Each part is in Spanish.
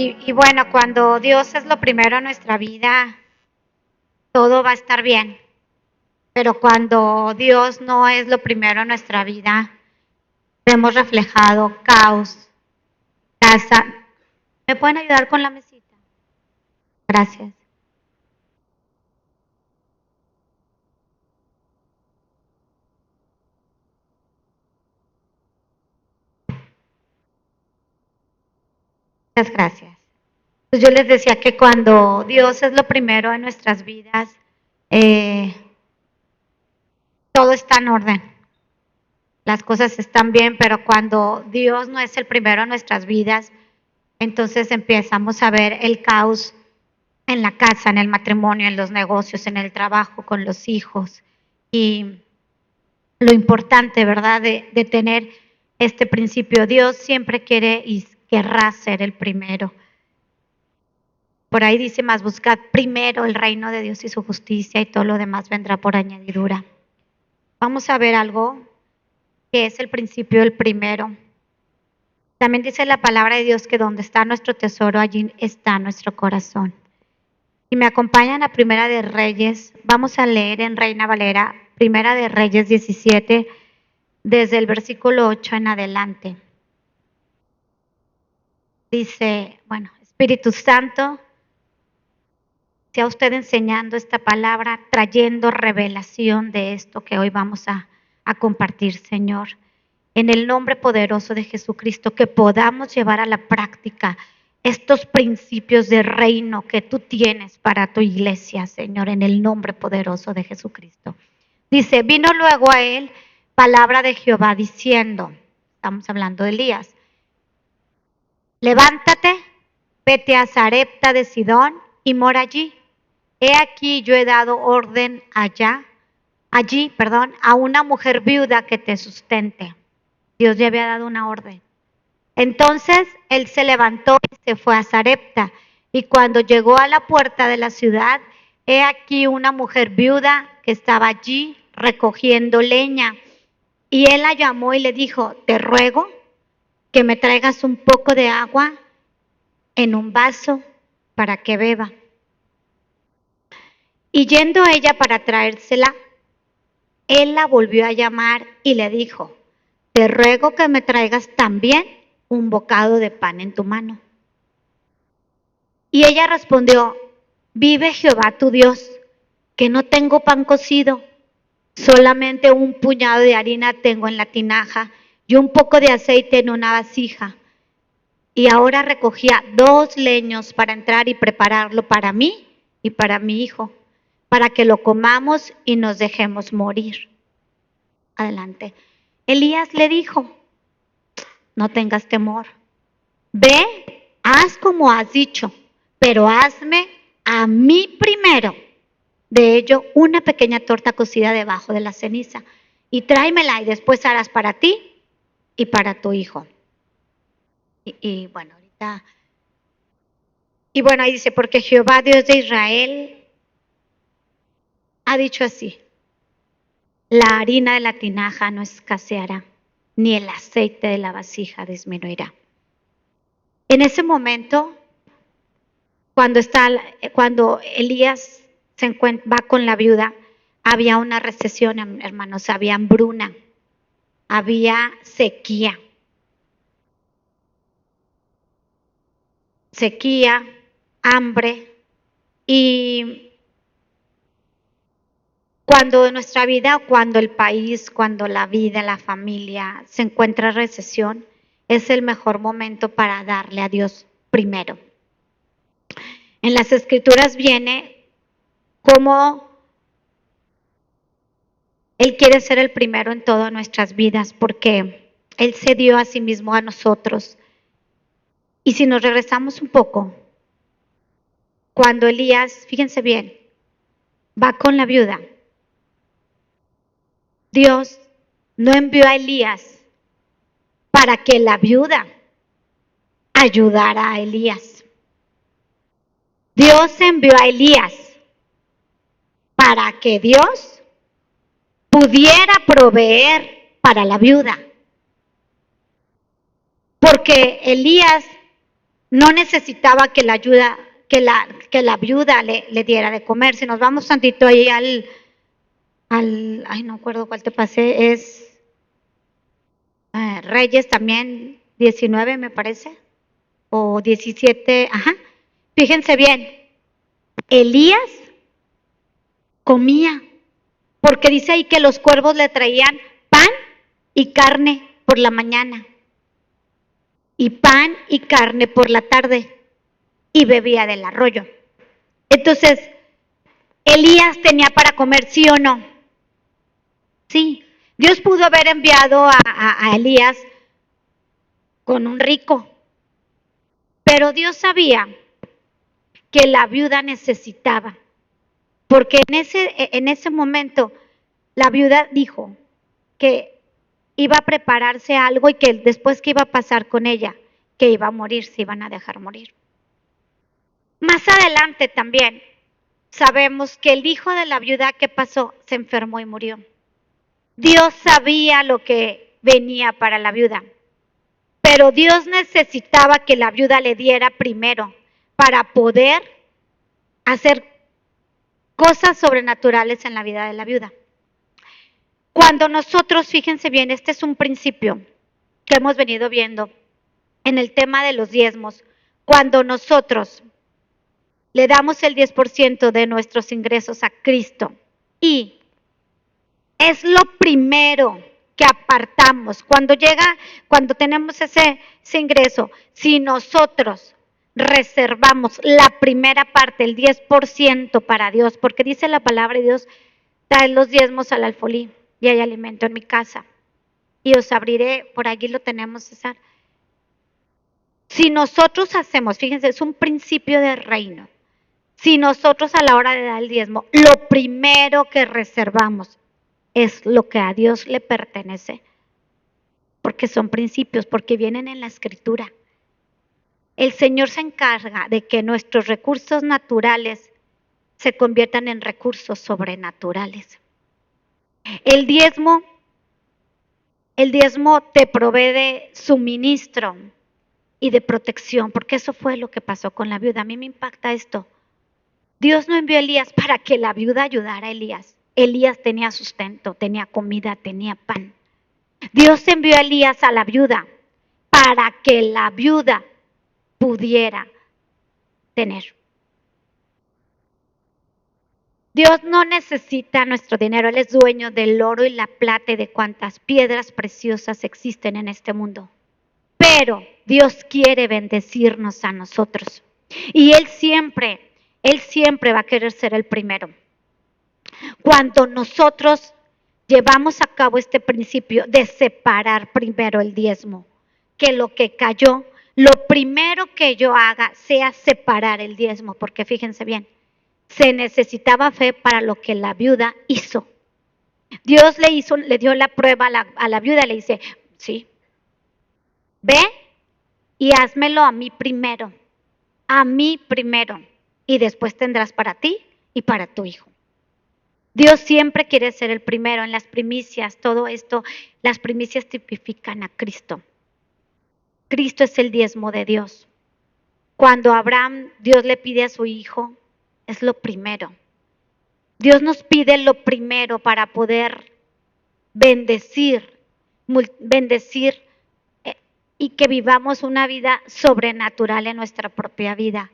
Y bueno, cuando Dios es lo primero en nuestra vida, todo va a estar bien. Pero cuando Dios no es lo primero en nuestra vida, vemos reflejado caos, casa. ¿Me pueden ayudar con la mesita? Gracias. Muchas gracias. Pues yo les decía que cuando Dios es lo primero en nuestras vidas, eh, todo está en orden. Las cosas están bien, pero cuando Dios no es el primero en nuestras vidas, entonces empezamos a ver el caos en la casa, en el matrimonio, en los negocios, en el trabajo, con los hijos. Y lo importante, ¿verdad?, de tener este principio. Dios siempre quiere y querrá ser el primero. Por ahí dice más, buscad primero el reino de Dios y su justicia y todo lo demás vendrá por añadidura. Vamos a ver algo que es el principio del primero. También dice la palabra de Dios que donde está nuestro tesoro, allí está nuestro corazón. Y me acompañan a Primera de Reyes. Vamos a leer en Reina Valera, Primera de Reyes 17, desde el versículo 8 en adelante. Dice, bueno, Espíritu Santo, sea usted enseñando esta palabra, trayendo revelación de esto que hoy vamos a compartir, Señor. En el nombre poderoso de Jesucristo, que podamos llevar a la práctica estos principios de reino que tú tienes para tu iglesia, Señor, en el nombre poderoso de Jesucristo. Dice, vino luego a él palabra de Jehová diciendo, estamos hablando de Elías, levántate, vete a Sarepta de Sidón y mora allí. He aquí yo he dado orden allí, a una mujer viuda que te sustente. Dios le había dado una orden. Entonces él se levantó y se fue a Sarepta. Y cuando llegó a la puerta de la ciudad, he aquí una mujer viuda que estaba allí recogiendo leña. Y él la llamó y le dijo, te ruego que me traigas un poco de agua en un vaso para que beba. Y yendo ella para traérsela, él la volvió a llamar y le dijo, te ruego que me traigas también un bocado de pan en tu mano. Y ella respondió, vive Jehová tu Dios, que no tengo pan cocido, solamente un puñado de harina tengo en la tinaja y un poco de aceite en una vasija. Y ahora recogía 2 leños para entrar y prepararlo para mí y para mi hijo, para que lo comamos y nos dejemos morir. Adelante. Elías le dijo, no tengas temor, ve, haz como has dicho, pero hazme a mí primero de ello una pequeña torta cocida debajo de la ceniza y tráemela y después harás para ti y para tu hijo. Y bueno, ahorita, y bueno, ahí dice, porque Jehová Dios de Israel ha dicho así, la harina de la tinaja no escaseará, ni el aceite de la vasija disminuirá. En ese momento, cuando Elías va con la viuda, había una recesión, hermanos, había hambruna, había sequía, hambre, y cuando en nuestra vida, cuando el país, cuando la vida, la familia se encuentra en recesión, es el mejor momento para darle a Dios primero. En las Escrituras viene cómo Él quiere ser el primero en todas nuestras vidas porque Él se dio a sí mismo a nosotros. Y si nos regresamos un poco, cuando Elías, fíjense bien, va con la viuda, Dios no envió a Elías para que la viuda ayudara a Elías. Dios envió a Elías para que Dios pudiera proveer para la viuda. Porque Elías no necesitaba que la ayuda, que la viuda le diera de comer. Si nos vamos tantito ahí ay, no acuerdo cuál te pasé, es Reyes también, 19 me parece, o 17, ajá. Fíjense bien, Elías comía, porque dice ahí que los cuervos le traían pan y carne por la mañana, y pan y carne por la tarde, y bebía del arroyo. Entonces, Elías tenía para comer, ¿sí o no? Sí. Dios pudo haber enviado a Elías con un rico, pero Dios sabía que la viuda necesitaba, porque en ese momento la viuda dijo que iba a prepararse algo y que después qué iba a pasar con ella, que iba a morir, se iban a dejar morir. Más adelante también sabemos que el hijo de la viuda, ¿qué pasó? Se enfermó y murió. Dios sabía lo que venía para la viuda, pero Dios necesitaba que la viuda le diera primero para poder hacer cosas sobrenaturales en la vida de la viuda. Cuando nosotros, fíjense bien, este es un principio que hemos venido viendo en el tema de los diezmos. Cuando nosotros le damos el 10% de nuestros ingresos a Cristo y es lo primero que apartamos. Cuando tenemos ese ingreso, si nosotros reservamos la primera parte, el 10% para Dios, porque dice la palabra de Dios, trae los diezmos al alfolí y hay alimento en mi casa. Y os abriré, por aquí lo tenemos, César. Si nosotros hacemos, fíjense, es un principio de reino. Si nosotros a la hora de dar el diezmo, lo primero que reservamos es lo que a Dios le pertenece, porque son principios, porque vienen en la escritura. El Señor se encarga de que nuestros recursos naturales se conviertan en recursos sobrenaturales. El diezmo te provee de suministro y de protección, porque eso fue lo que pasó con la viuda. A mí me impacta esto. Dios no envió a Elías para que la viuda ayudara a Elías. Elías tenía sustento, tenía comida, tenía pan. Dios envió a Elías a la viuda para que la viuda pudiera tener. Dios no necesita nuestro dinero, Él es dueño del oro y la plata y de cuantas piedras preciosas existen en este mundo. Pero Dios quiere bendecirnos a nosotros. Y Él siempre va a querer ser el primero. Cuando nosotros llevamos a cabo este principio de separar primero el diezmo, que lo que cayó, lo primero que yo haga sea separar el diezmo, porque fíjense bien, se necesitaba fe para lo que la viuda hizo. Dios le dio la prueba a la viuda, le dice, sí, ve y házmelo a mí primero, y después tendrás para ti y para tu hijo. Dios siempre quiere ser el primero en las primicias, todo esto, las primicias tipifican a Cristo. Cristo es el diezmo de Dios. Cuando Abraham, Dios le pide a su hijo, es lo primero. Dios nos pide lo primero para poder bendecir y que vivamos una vida sobrenatural en nuestra propia vida.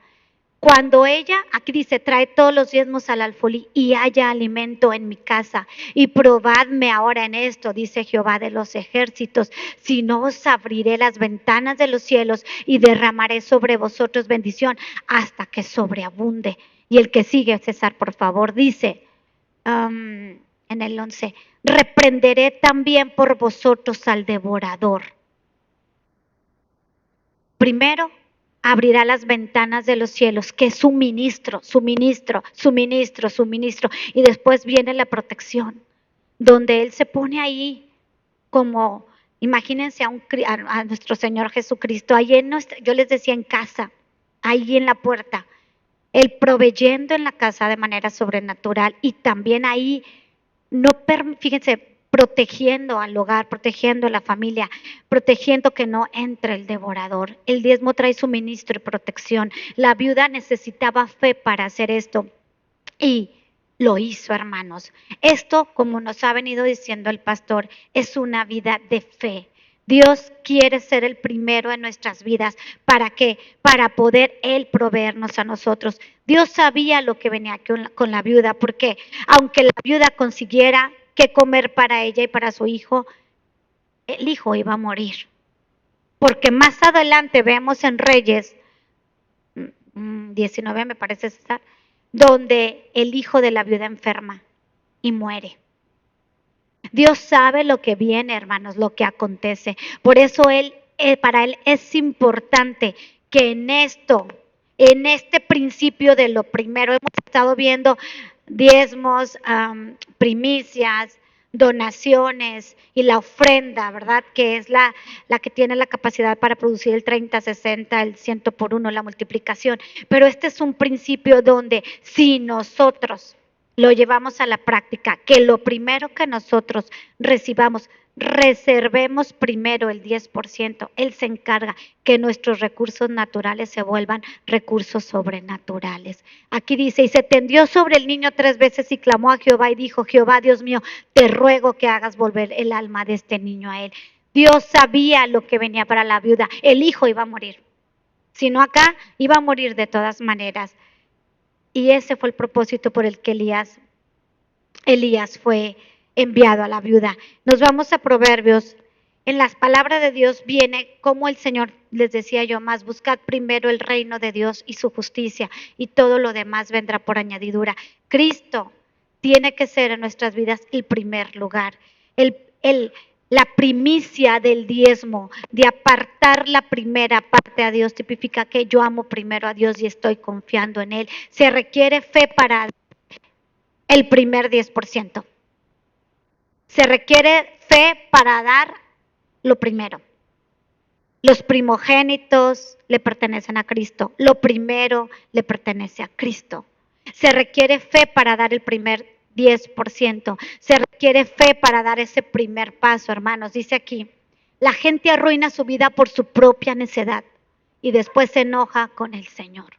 Cuando ella, aquí dice, trae todos los diezmos al alfolí y haya alimento en mi casa, y probadme ahora en esto, dice Jehová de los ejércitos, si no os abriré las ventanas de los cielos y derramaré sobre vosotros bendición hasta que sobreabunde. Y el que sigue, César, por favor, dice en el 11, reprenderé también por vosotros al devorador. Primero, abrirá las ventanas de los cielos, que es suministro. Y después viene la protección, donde Él se pone ahí como, imagínense a nuestro Señor Jesucristo, ahí yo les decía en casa, ahí en la puerta, Él proveyendo en la casa de manera sobrenatural y también ahí, fíjense, protegiendo al hogar, protegiendo a la familia, protegiendo que no entre el devorador. El diezmo trae suministro y protección. La viuda necesitaba fe para hacer esto y lo hizo, hermanos. Esto, como nos ha venido diciendo el pastor, es una vida de fe. Dios quiere ser el primero en nuestras vidas. ¿Para qué? Para poder Él proveernos a nosotros. Dios sabía lo que venía con la viuda, porque aunque la viuda consiguiera qué comer para ella y para su hijo, el hijo iba a morir. Porque más adelante vemos en Reyes 19, me parece estar, donde el hijo de la viuda enferma y muere. Dios sabe lo que viene, hermanos, lo que acontece. Por eso para Él es importante que en este principio de lo primero, hemos estado viendo diezmos, primicias, donaciones y la ofrenda, ¿verdad? Que es la que tiene la capacidad para producir el 30, 60, el 100 por 1, la multiplicación. Pero este es un principio donde si nosotros lo llevamos a la práctica, que lo primero que nosotros recibamos, reservemos primero el 10%, Él se encarga que nuestros recursos naturales se vuelvan recursos sobrenaturales. Aquí dice, y se tendió sobre el niño 3 veces y clamó a Jehová y dijo, Jehová Dios mío, te ruego que hagas volver el alma de este niño a él. Dios sabía lo que venía para la viuda, el hijo iba a morir, si no acá, iba a morir de todas maneras. Y ese fue el propósito por el que Elías fue enviado a la viuda. Nos vamos a Proverbios. En las palabras de Dios viene como el Señor, les decía yo más, buscad primero el reino de Dios y su justicia y todo lo demás vendrá por añadidura. Cristo tiene que ser en nuestras vidas el primer lugar. La primicia del diezmo, de apartar la primera parte a Dios, tipifica que yo amo primero a Dios y estoy confiando en Él. Se requiere fe para el primer 10%. Se requiere fe para dar lo primero. Los primogénitos le pertenecen a Cristo. Lo primero le pertenece a Cristo. Se requiere fe para dar el primer 10%. Se requiere fe para dar ese primer paso, hermanos. Dice aquí, la gente arruina su vida por su propia necedad y después se enoja con el Señor.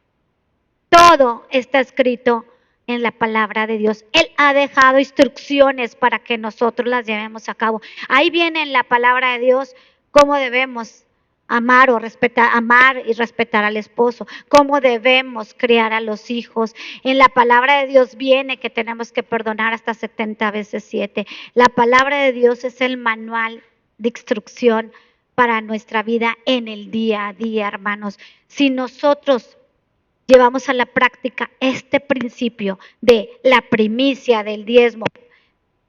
Todo está escrito en la palabra de Dios. Él ha dejado instrucciones para que nosotros las llevemos a cabo. Ahí viene en la palabra de Dios cómo debemos amar y respetar al esposo, cómo debemos criar a los hijos. En la palabra de Dios viene que tenemos que perdonar hasta 70 veces 7. La palabra de Dios es el manual de instrucción para nuestra vida en el día a día, hermanos. Si nosotros llevamos a la práctica este principio de la primicia del diezmo,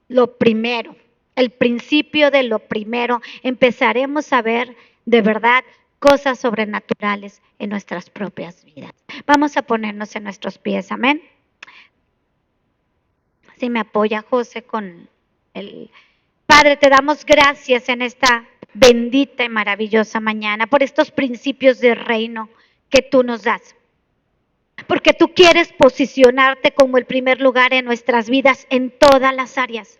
lo primero, el principio de lo primero, empezaremos a ver de verdad cosas sobrenaturales en nuestras propias vidas. Vamos a ponernos en nuestros pies, amén. Si me apoya José con el Padre, te damos gracias en esta bendita y maravillosa mañana por estos principios de reino que tú nos das. Porque tú quieres posicionarte como el primer lugar en nuestras vidas en todas las áreas.